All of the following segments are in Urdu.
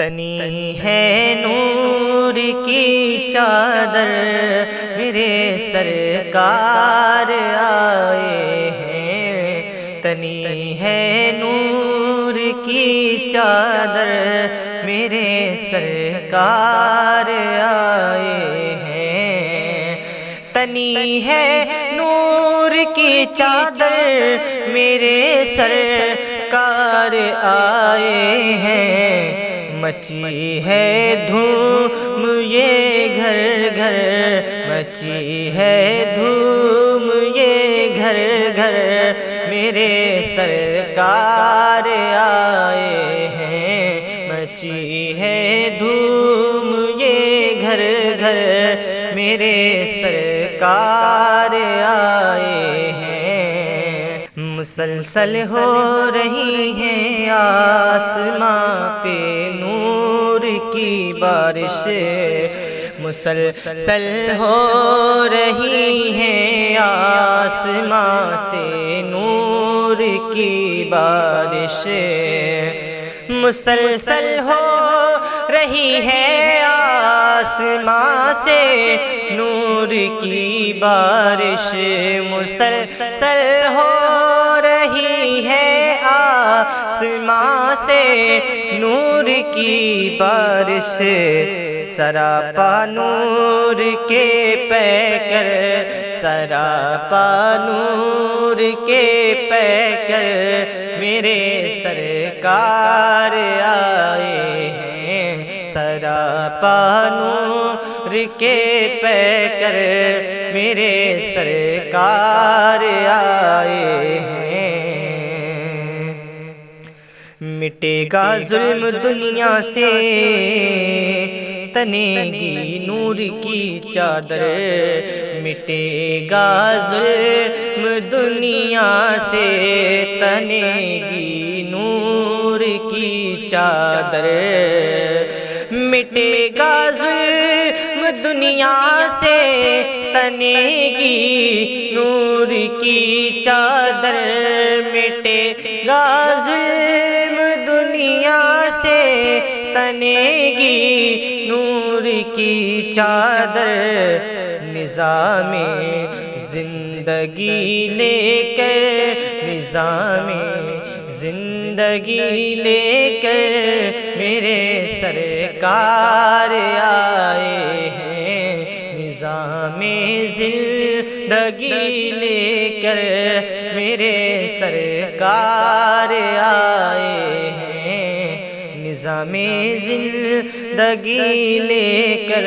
تنی ہے نور کی چادر میرے سرکار آئے ہیں، تنی ہے نور کی چادر میرے سرکار آئے ہیں، تنی ہے نور کی چادر میرے سرکار آئے ہیں، مچی ہے دھوم یہ گھر گھر، مچی ہے دھوم یہ گھر گھر میرے سرکار آئے ہیں، مچی ہے دھوم یہ گھر گھر میرے سرکار آئے ہیں، مسلسل ہو رہی ہیں آسماں پہ نور کی بارش، مسلسل ہو رہی ہیں آسماں سے نور کی بارش، مسلسل ہو رہی ہے آسماں سے نور کی بارش، مسلسل ہو رہی ہے آسماں سے نور کی بارش، سراپا نور کے پیکر، سراپا نور کے پیکر میرے سرکار آئے ہیں، سراپا نور کے پیکر میرے سرکار آئے ہیں، مٹے گا ظلم دنیا سے تنے گی نور کی چادر، مٹے گا ظلم دنیا سے تنے گی نور کی چادر، مٹے گا ظلم دنیا سے تنے گی نور کی چادر، مٹے گا ظلم دنیا سے تنے گی نور کی چادر، نظام زندگی لے کر، نظام زندگی لے کر میرے سرکار آئے ہیں، نظام زندگی لے کر میرے سرکار آئے ہیں، نظام زندگی لے کر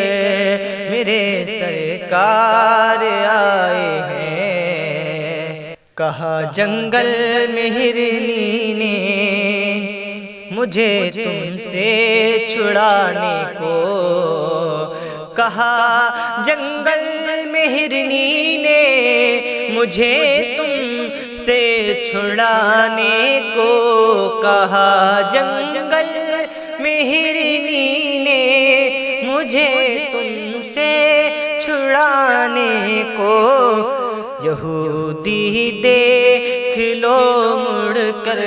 میرے سرکار آئے ہیں، کہا جنگل میں ہرنی نے مجھے تم سے چھڑانے کو، کہا جنگل میں ہرنی نے مجھے تم سے چھڑانے کو، کہا جنگل میں ہرنی نے مجھے تم سے چھڑانے کو، یہودی دیکھ لو مڑ کر،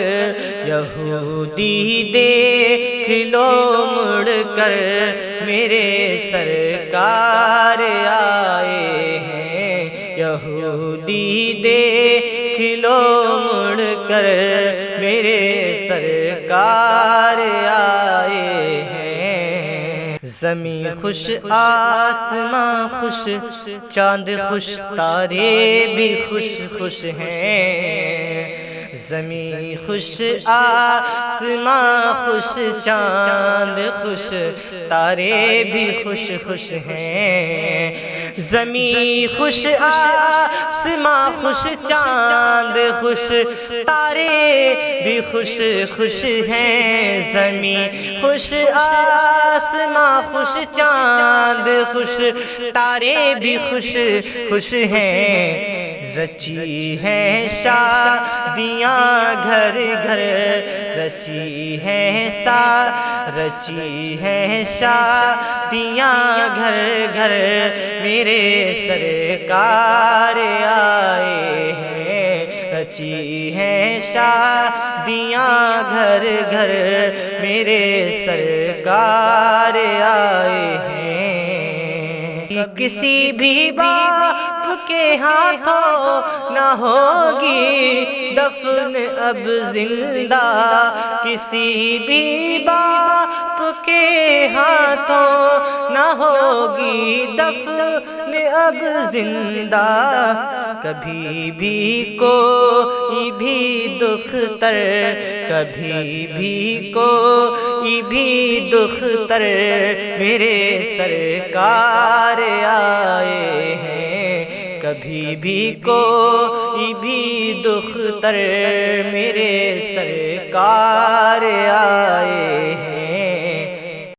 یہودی دیکھ لو مڑ کر میرے سرکار آئے ہیں، یہودی دیکھ لو مڑ کر میرے سرکار آئے ہیں، زمین خوش آسماں خوش، چاند خوش تارے بھی خوش خوش ہیں، زمین خوش آسماں خوش، چاند خوش تارے بھی خوش خوش ہیں، زمین خوش آسماں خوش، چاند خوش تارے بھی خوش خوش ہیں، زمین خوش آسماں خوش، چاند خوش تارے بھی خوش خوش ہیں، رچی ہے شادیاں گھر گھر، رچی ہے رچی ہے شادیاں گھر گھر میرے سرکار آئے ہیں، سجی ہیں شادیاں گھر گھر میرے سرکار آئے ہیں۔ کسی بھی باپ کے ہاتھوں نہ ہوگی دفن اب زندہ، کسی بھی باپ کے ہاتھوں نہ ہوگی دفن اب زندہ۔ کبھی بھی کوئی بھی دختر، کبھی بھی کوئی بھی دختر میرے سرکار آئے ہیں۔ کبھی بھی کوئی بھی دختر میرے سرکار آئے ہیں۔